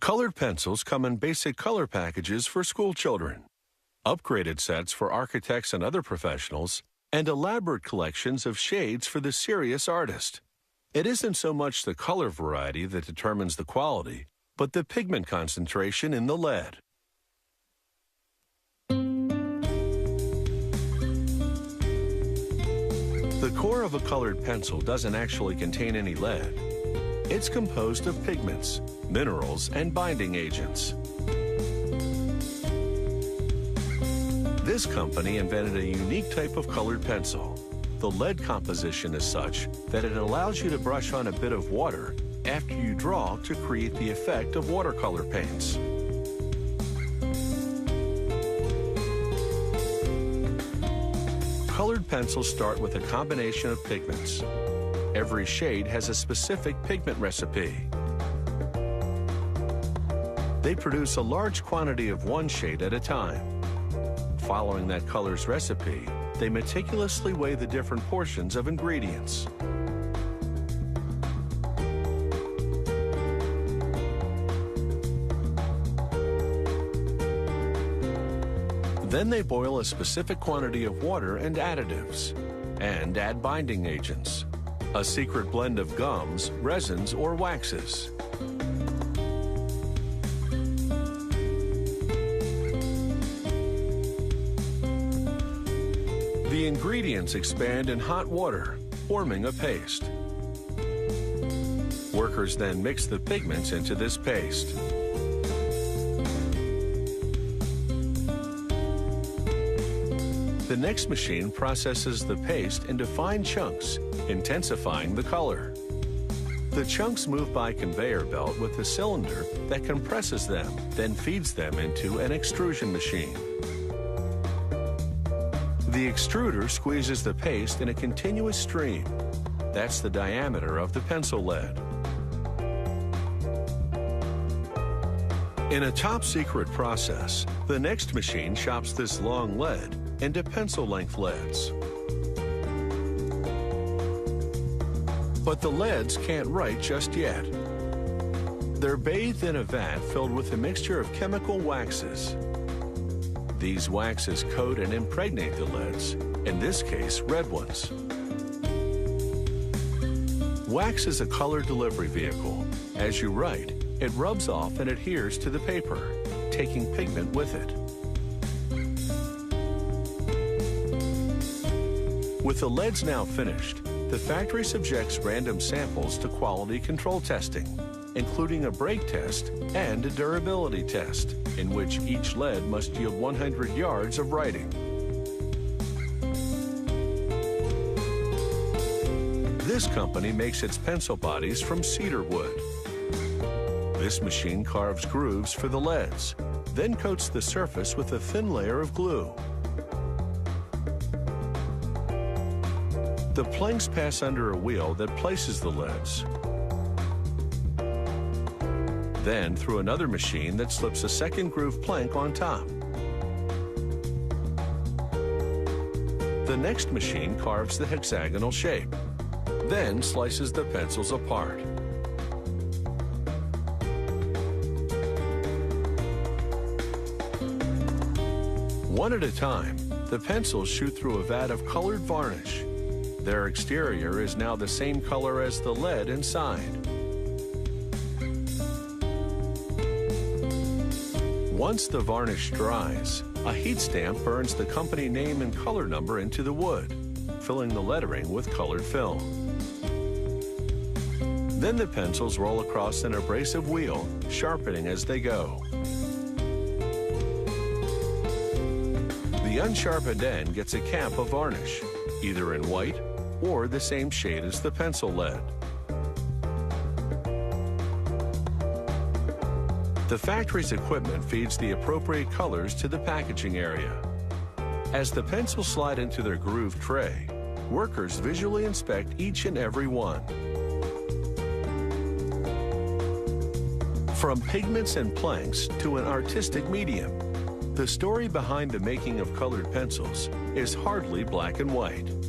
Colored pencils come in basic color packages for school children, upgraded sets for architects and other professionals, and elaborate collections of shades for the serious artist. It isn't so much the color variety that determines the quality, but the pigment concentration in the lead. The core of a colored pencil doesn't actually contain any lead. It's composed of pigments, minerals, and binding agents. This company invented a unique type of colored pencil. The lead composition is such that it allows you to brush on a bit of water after you draw to create the effect of watercolor paints. Colored pencils start with a combination of pigments. Every shade has a specific pigment recipe. They produce a large quantity of one shade at a time. Following that color's recipe, they meticulously weigh the different portions of ingredients. Then they boil a specific quantity of water and additives, and add binding agents, a secret blend of gums, resins, or waxes. The ingredients expand in hot water, forming a paste. Workers then mix the pigments into this paste. The next machine processes the paste into fine chunks, intensifying the color. The chunks move by conveyor belt with a cylinder that compresses them, then feeds them into an extrusion machine. The extruder squeezes the paste in a continuous stream. That's the diameter of the pencil lead. In a top-secret process, the next machine chops this long lead into pencil-length leads. But the leads can't write just yet. They're bathed in a vat filled with a mixture of chemical waxes. These waxes coat and impregnate the leads, in this case, red ones. Wax is a color delivery vehicle. As you write, it rubs off and adheres to the paper, taking pigment with it. With the leads now finished, the factory subjects random samples to quality control testing, including a break test and a durability test, in which each lead must yield 100 yards of writing. This company makes its pencil bodies from cedar wood. This machine carves grooves for the leads, then coats the surface with a thin layer of glue. The planks pass under a wheel that places the leads, then through another machine that slips a second groove plank on top. The next machine carves the hexagonal shape, then slices the pencils apart. One at a time, the pencils shoot through a vat of colored varnish. Their exterior is now the same color as the lead inside. Once the varnish dries, a heat stamp burns the company name and color number into the wood, filling the lettering with colored film. Then the pencils roll across an abrasive wheel, sharpening as they go. The unsharpened end gets a cap of varnish, either in white or the same shade as the pencil lead. The factory's equipment feeds the appropriate colors to the packaging area. As the pencils slide into their grooved tray, workers visually inspect each and every one. From pigments and planks to an artistic medium, the story behind the making of colored pencils is hardly black and white.